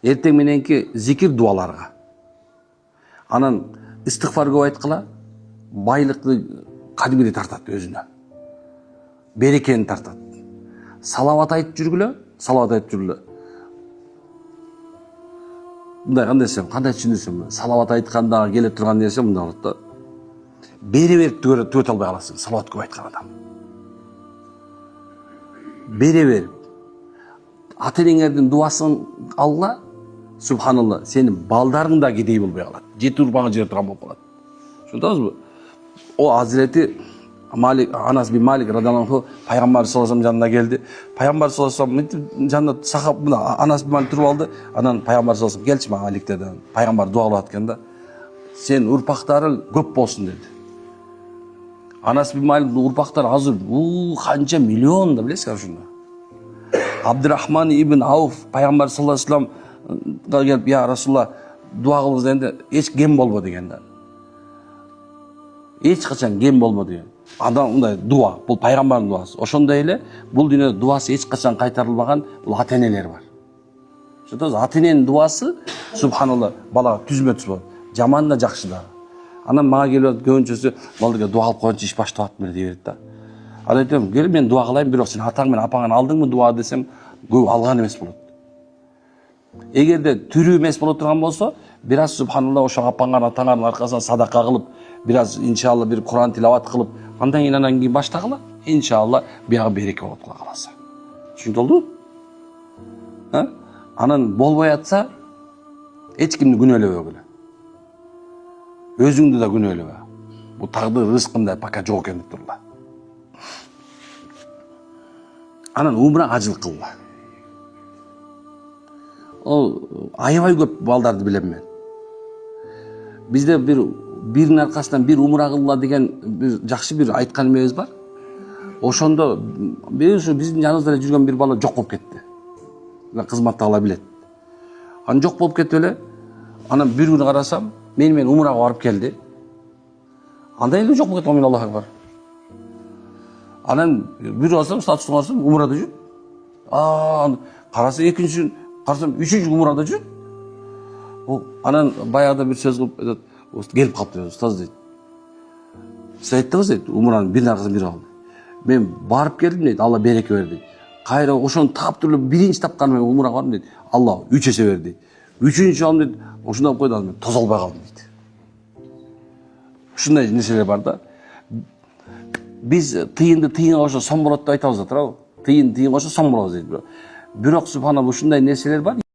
эртең мененки зикир дуаларга. Анан истигфар көп айткыла, байлыкты кадимдей тартат өзүнө. Берекени тартат. Салават айтып жүргүлө, салават айтып жүргүлө. Мындай кандай түшүнүрсүң? Салават айтканда келе турган нерсе мындай болот да. Бере берип түгөтө албай каласың, салават көп айткан адам. Бере берип. Ата-энеңердин дуасын алла, субханалла, сенин балдарың да кедей болбой калат. Жети урпаңы жер турган болуп калат. Түшүндүңүзбү? О Азирети Анас бин Малик радиаллаху пайгамбар саллаллаху алейхи жанына келди. Пайгамбар саллаллаху алейхи жанында сахаб Анас бин Малик туруп алды. Анан пайгамбар саллаллаху алейхи келчи мага Малик деди. Пайгамбар дуа кылып атканда, сен урпактарың көп болсун деди. Анас бин Маликтин урпактары азыр канча миллион да билесиз ушунда. Абдурахман ибн Ауф пайгамбар саллаллаху алейхи вассаламга келип, я Расулалла, дуа кылыңыз дегенде, эч кем болбо деген да. Эч качан кем болбо деген. Адам мындай дуа, бул пайгамбардын дуасы. Ошондой эле бул дүйнөдө дуасы эч качан кайтарылбаган бул ата-энелер бар. Түшүндүңүзбү? Ата-эненин дуасы субханалла балага түзмө-түз болот. Жаман да жакшы да. Анан мага келип көбүнчөсү балдыга дуа кылып коюнчу иш баштап атмыр дей берет да. Аны айтам, кел мен дуа кылайын, бирок сен атаң менен апаңан алдыңбы дуа десем, көп алган эмес болот. Эгерде түрүү эмес боло турган болсо, бир аз субханалла ошо апаңар атаңардын аркасынан садака кылып, бир аз иншалла бир Куран тилават кылып, андан кийин баштагыла, иншалла биягы береке болот Кудай кааласа. Түшүндүңүзбү? Анан болбой атса, эч кимди күнөөлөбөгүлө. Өзүңдү да күнөөлөбө. Бул тагдыр рызкында пока жок экен деп турла. Анан умра ажыл кылла. Ол аябай көп балдарды билем мен. Бизде биринин аркасынан бир умра кылла деген бир жакшы бир айткан эмебиз бар. Ошондо биздин жаныбызда жүргөн бир бала жок болуп кетти. Кызматтагылар билет. Анан жок болуп кетип эле, анан бир күнү карасам, мен умрага барып келди. Андай эле жок болуп кетти, мен Аллаху акбар. Анан бир басам, статустун карасам, умрада жүр. Караса экинчи, карасам үчүнчү умрада жүр. Анан баягыда бир сөз кылып айтат, келип калыптыр, устаз дейт. Сиз айттыңыз дейт, умранын биринин аркасынан бири алды. Мен барып келдим дейт, Алла береке берди. Кайра ошону таптыр биринчи тапканым умрага бардым дейт. Алла 3 эсе берди. Үчүнчү алдым дейт, ошондой болуп койду, мен тоза албай калдым дейт. Ушундай нерселер бар да. Биз тыйынды тыйынга кошо сом болот деп айтабыз да туурабы? Тыйын тыйынга кошо сом болот дейт. Бирок субханалла ушундай нерселер бар.